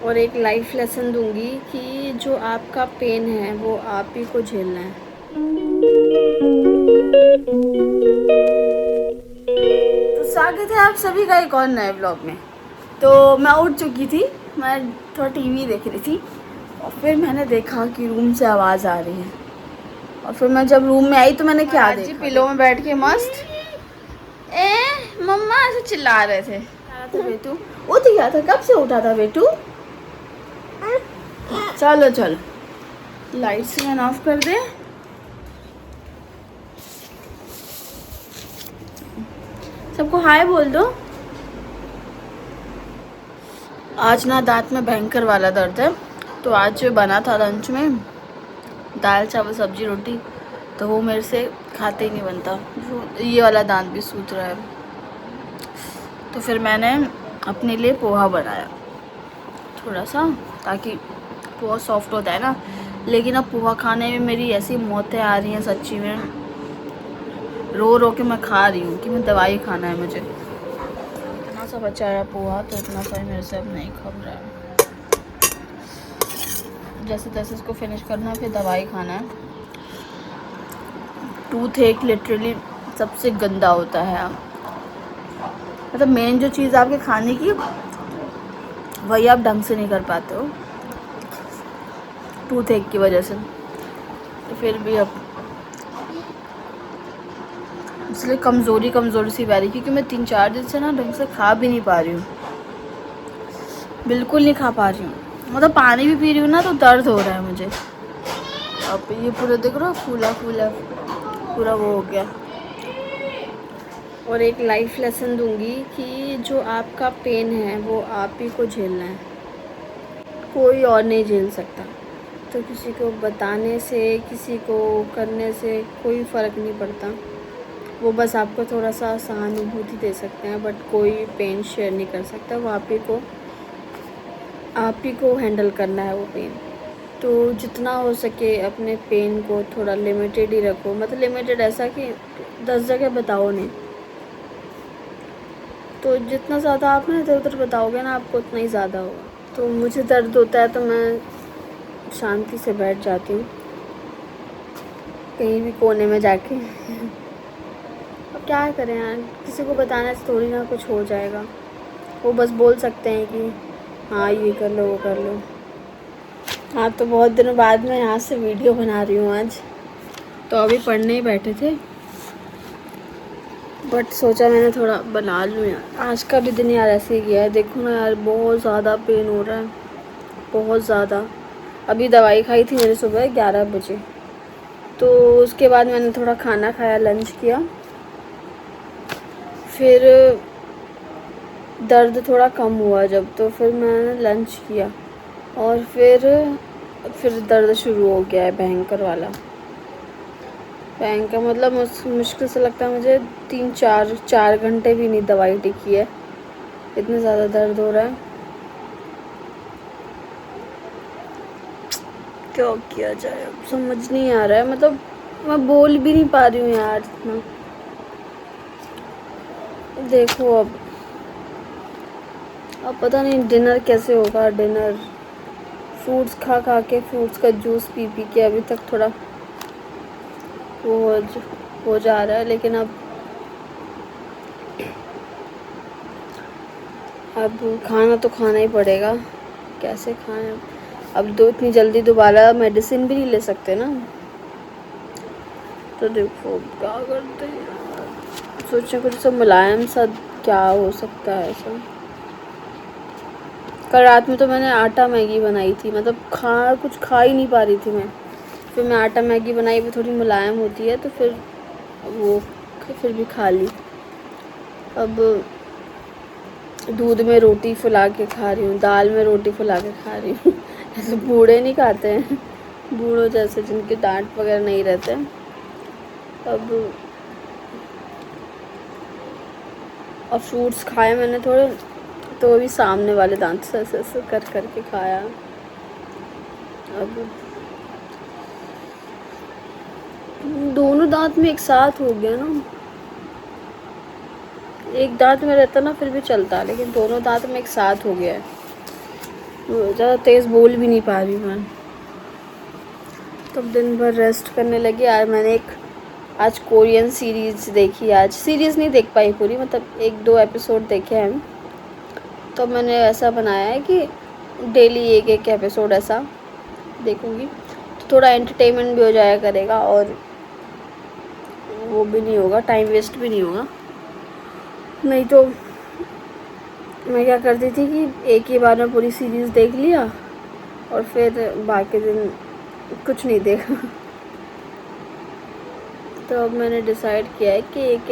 और एक life lesson दूंगी कि जो आपका पेन है वो आप ही को झेलना है। तो स्वागत है आप सभी का एक और नए ब्लॉग में। तो मैं उठ चुकी थी, मैं थोड़ा टीवी देख रही थी और फिर मैंने देखा कि रूम से आवाज़ आ रही है। और फिर मैं जब रूम में आई तो मैंने क्या देखा, पिलो में बैठ के मस्त मम्मा ऐसे चिल्ला रहे थे। था बेटू उठ गया था, कब से उठा था बेटू? चलो चलो लाइट्स मैन ऑफ कर दे। सबको हाय बोल दो। आज ना दांत में भयंकर वाला दर्द है, तो आज बना था लंच में दाल चावल सब्जी रोटी, तो वो मेरे से खाते ही नहीं बनता। ये वाला दांत भी सूज रहा है, तो फिर मैंने अपने लिए पोहा बनाया थोड़ा सा, ताकि पोहा सॉफ्ट होता है ना। लेकिन अब पोहा खाने में मेरी ऐसी मौतें आ रही हैं सच्ची में, रो रो के मैं खा रही हूँ कि मैं दवाई खाना है मुझे। इतना सा बचा है पोहा, तो इतना सा मेरे से अब नहीं खा रहा है। जैसे तैसे इसको फिनिश करना है, फिर दवाई खाना है। टूथ एक लिटरली सबसे गंदा होता है। मतलब मेन जो चीज़ आपके खाने की, वही आप ढंग से नहीं कर पाते हो टूथ एक की वजह से। तो फिर भी अब इसलिए कमज़ोरी सी रही, क्योंकि मैं 3-4 दिन से ना ढंग से खा भी नहीं पा रही हूँ, बिल्कुल नहीं खा पा रही हूँ। मतलब पानी भी पी रही हूँ ना तो दर्द हो रहा है मुझे। अब ये पूरा देख रहा फूला फूला पूरा वो हो गया। और एक लाइफ लेसन दूंगी कि जो आपका पेन है वो आप ही को झेलना है, कोई और नहीं झेल सकता। तो किसी को बताने से, किसी को करने से कोई फ़र्क नहीं पड़ता। वो बस आपको थोड़ा सा सहानुभूति दे सकते हैं, बट कोई पेन शेयर नहीं कर सकता। वो आप ही को हैंडल करना है वो पेन। तो जितना हो सके अपने पेन को थोड़ा लिमिटेड ही रखो। मतलब लिमिटेड ऐसा कि 10 जगह बताओ नहीं, तो जितना ज़्यादा आप ना इधर उधर बताओगे ना, आपको उतना ही ज़्यादा होगा। तो मुझे दर्द होता है तो मैं शांति से बैठ जाती हूँ कहीं भी कोने में जाके। अब क्या करें यार, किसी को बताने से थोड़ी ना कुछ हो जाएगा। वो बस बोल सकते हैं कि हाँ ये कर लो वो कर लो। हाँ, तो बहुत दिनों बाद मैं यहाँ से वीडियो बना रही हूँ आज। तो अभी पढ़ने ही बैठे थे, बट सोचा मैंने थोड़ा बना लूँ यार। आज का भी दिन यार ऐसे ही गया है। देखो ना यार, बहुत ज़्यादा पेन हो रहा है, बहुत ज़्यादा। अभी दवाई खाई थी मैंने सुबह 11 बजे, तो उसके बाद मैंने थोड़ा खाना खाया, लंच किया, फिर दर्द थोड़ा कम हुआ जब, तो फिर मैंने लंच किया और फिर दर्द शुरू हो गया है भयंकर वाला। भयंकर मतलब मुश्किल से लगता है मुझे 3-4 घंटे भी नहीं दवाई टिकी है, इतना ज़्यादा दर्द हो रहा है। क्या किया जाए अब समझ नहीं आ रहा है। मतलब मैं बोल भी नहीं पा रही हूँ यार इतना। देखो अब पता नहीं डिनर कैसे होगा। डिनर फ्रूट्स खा खा के, फ्रूट्स का जूस पी पी के अभी तक थोड़ा वो हो जा रहा है, लेकिन अब खाना तो खाना ही पड़ेगा। कैसे खाएं अब तो इतनी जल्दी दोबारा मेडिसिन भी नहीं ले सकते ना। तो देखो क्या करते हैं, सोचे कुछ सब मुलायम सा क्या हो सकता है ऐसा। कल रात में तो मैंने आटा मैगी बनाई थी, मतलब कुछ खा ही नहीं पा रही थी मैं। फिर मैं आटा मैगी बनाई, वो थोड़ी मुलायम होती है, तो फिर भी खा ली। अब दूध में रोटी फुला के खा रही हूँ, दाल में रोटी फुला के खा रही हूँ। ऐसे बूढ़े नहीं खाते हैं, बूढ़ों जैसे जिनके दांत वगैरह नहीं रहते। अब फ्रूट्स खाए मैंने थोड़े, तो अभी सामने वाले दांत से ऐसे कर करके खाया। अब दोनों दांत में एक साथ हो गया ना। एक दांत में रहता ना फिर भी चलता, लेकिन दोनों दांत में एक साथ हो गया है। ज़्यादा तेज़ बोल भी नहीं पा रही मैं। तब दिन भर रेस्ट करने लगी। आज मैंने आज कोरियन सीरीज़ देखी। आज सीरीज़ नहीं देख पाई पूरी, मतलब 1-2 एपिसोड देखे हैं। तो मैंने ऐसा बनाया है कि डेली एक एपिसोड ऐसा देखूँगी, तो थोड़ा एंटरटेनमेंट भी हो जाया करेगा और वो भी नहीं होगा, टाइम वेस्ट भी नहीं होगा। नहीं तो मैं क्या करती थी कि एक ही बार में पूरी सीरीज़ देख लिया और फिर बाकी दिन कुछ नहीं देखा। तो अब मैंने डिसाइड किया है कि एक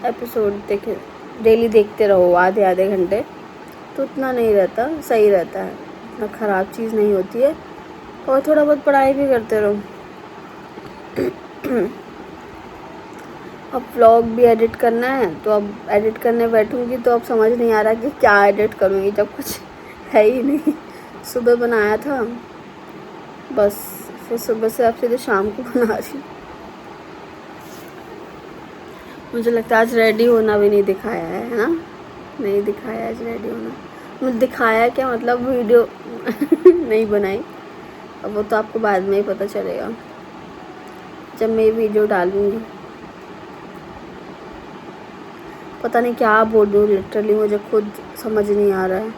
एपिसोड डेली देखते रहो आधे घंटे, तो उतना नहीं रहता, सही रहता है, इतना ख़राब चीज़ नहीं होती है। और थोड़ा बहुत पढ़ाई भी करते रहो। अब व्लॉग भी एडिट करना है, तो अब एडिट करने बैठूंगी तो अब समझ नहीं आ रहा कि क्या एडिट करूँगी जब कुछ है ही नहीं। सुबह बनाया था बस, फिर सुबह से अब सीधे शाम को बना रही। मुझे लगता है आज रेडी होना भी नहीं दिखाया है ना, नहीं दिखाया आज रेडी होना। मुझे दिखाया क्या, मतलब वीडियो नहीं बनाई। अब वो तो आपको बाद में ही पता चलेगा जब मैं ये वीडियो डालूँगी। पता नहीं क्या बोलूँ, लिटरली मुझे खुद समझ नहीं आ रहा है।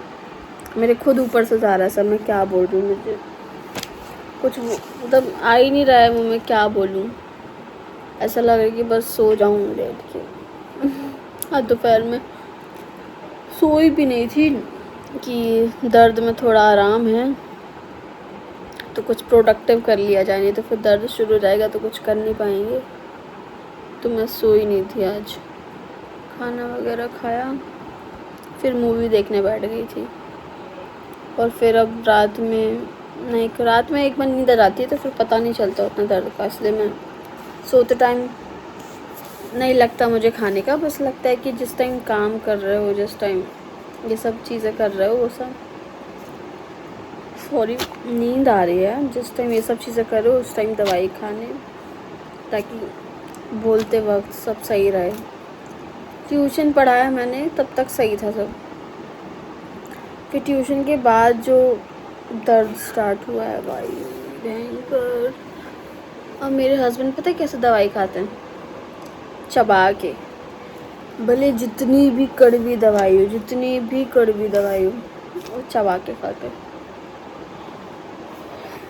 मेरे खुद ऊपर से जा रहा है सब, मैं क्या बोल रही हूँ, मुझे कुछ मतलब आ ही नहीं रहा है मुँह में क्या बोलूँ। ऐसा लग रहा है कि बस सो जाऊँ लेट के। आज दोपहर में सोई भी नहीं थी कि दर्द में थोड़ा आराम है तो कुछ प्रोडक्टिव कर लिया जाए, नहीं तो फिर दर्द शुरू हो जाएगा तो कुछ कर नहीं पाएंगे। तो मैं सोई नहीं थी आज, खाना वगैरह खाया, फिर मूवी देखने बैठ गई थी। और फिर अब रात में एक बार नींद आ जाती है तो फिर पता नहीं चलता उतना दर्द का, इसलिए मैं सोते टाइम नहीं लगता मुझे खाने का, बस लगता है कि जिस टाइम काम कर रहे हो, जिस टाइम ये सब चीज़ें कर रहे हो वो सब, सॉरी नींद आ रही है, जिस टाइम ये सब चीज़ें कर रहे हो उस टाइम दवाई खाने, ताकि बोलते वक्त सब सही रहे। ट्यूशन पढ़ाया मैंने तब तक सही था सब, फिर ट्यूशन के बाद जो दर्द स्टार्ट हुआ है भाई भयंकर। और मेरे हस्बैंड पता है कैसे दवाई खाते हैं, चबा के, भले जितनी भी कड़वी दवाई हो वो चबा के खाते।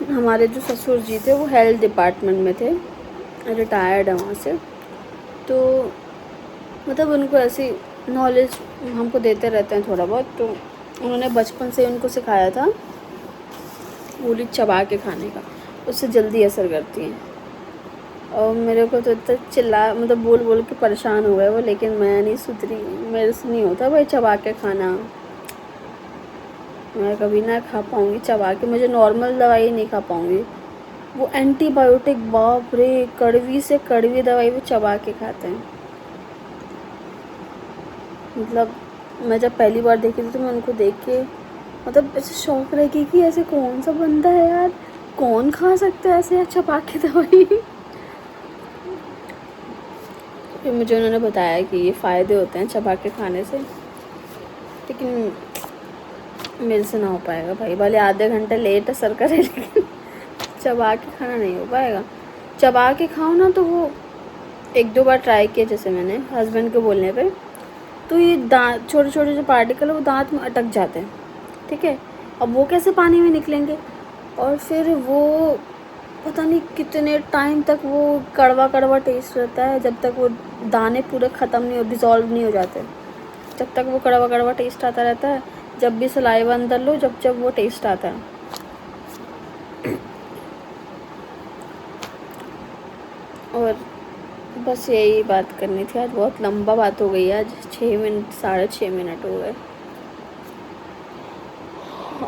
हमारे जो ससुर जी थे वो हेल्थ डिपार्टमेंट में थे, रिटायर्ड है वहाँ से, तो मतलब उनको ऐसी नॉलेज हमको देते रहते हैं थोड़ा बहुत, तो उन्होंने बचपन से उनको सिखाया था गोली चबा के खाने का, उससे जल्दी असर करती है। और मेरे को तो इतना मतलब बोल के परेशान हो गए वो, लेकिन मैं नहीं सुधरी, मेरे से नहीं होता भाई चबा के खाना, मैं कभी ना खा पाऊँगी चबा के, मुझे नॉर्मल दवाई नहीं खा पाऊँगी। वो एंटीबायोटिक, बाप रे, कड़वी से कड़वी दवाई वो चबा के खाते हैं। मतलब मैं जब पहली बार देखी थी तो मैं उनको देख के मतलब ऐसे शौक रह गई कि ऐसे कौन सा बंदा है यार, कौन खा सकता है ऐसे चबा के दवाई। फिर मुझे उन्होंने बताया कि ये फ़ायदे होते हैं चबा के खाने से, लेकिन मेरे से ना हो पाएगा भाई, भले आधे घंटे लेट असर करे लेकिन चबा के खाना नहीं हो पाएगा। चबा के खाओ ना तो वो 1-2 बार ट्राई किया जैसे मैंने हस्बैंड के बोलने पे, तो ये दांत छोटे छोटे जो पार्टिकल है वो दांत में अटक जाते हैं, ठीक है। अब वो कैसे पानी में निकलेंगे, और फिर वो पता नहीं कितने टाइम तक वो कड़वा कड़वा टेस्ट रहता है, जब तक वो दाने पूरे ख़त्म नहीं हो, डिज़ोल्व नहीं हो जाते, जब तक वो कड़वा कड़वा टेस्ट आता रहता है। जब भी सलाइवा अंदर लो जब वो टेस्ट आता है। और बस यही बात करनी थी आज, बहुत लंबा बात हो गई आज, 6 मिनट 6.5 मिनट हो गए।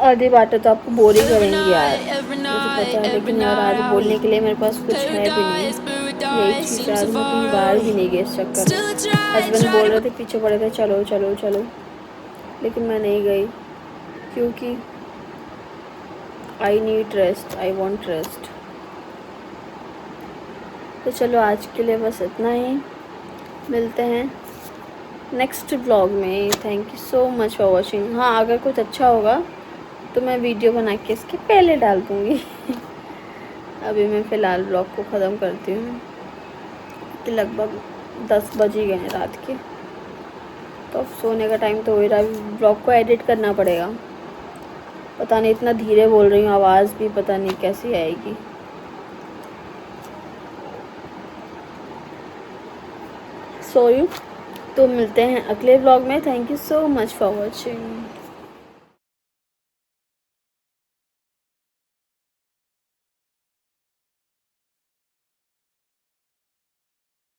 आधी बातें तो आपको बोर ही करेंगी यार, मुझे पता है, लेकिन यार आज बोलने के लिए मेरे पास कुछ है भी नहीं। यही चीज़ आज मैं कहीं बाहर भी नहीं गई इस चक्कर में। हस्बैंड बोल रहे थे, पीछे पड़े थे, चलो चलो चलो, लेकिन मैं नहीं गई क्योंकि I need rest, I want rest. तो चलो आज के लिए बस इतना ही, मिलते हैं नेक्स्ट ब्लॉग में। Thank you so much for watching. हाँ, अगर कुछ अच्छा होगा तो मैं वीडियो बना के इसके पहले डाल दूँगी। अभी मैं फ़िलहाल ब्लॉग को ख़त्म करती हूँ कि लगभग 10 बज ही गए हैं रात के, तो अब सोने का टाइम तो हो ही रहा है। ब्लॉग को एडिट करना पड़ेगा। पता नहीं इतना धीरे बोल रही हूँ, आवाज़ भी पता नहीं कैसी आएगी। सो यू तो मिलते हैं अगले ब्लॉग में। Thank you so much for watching.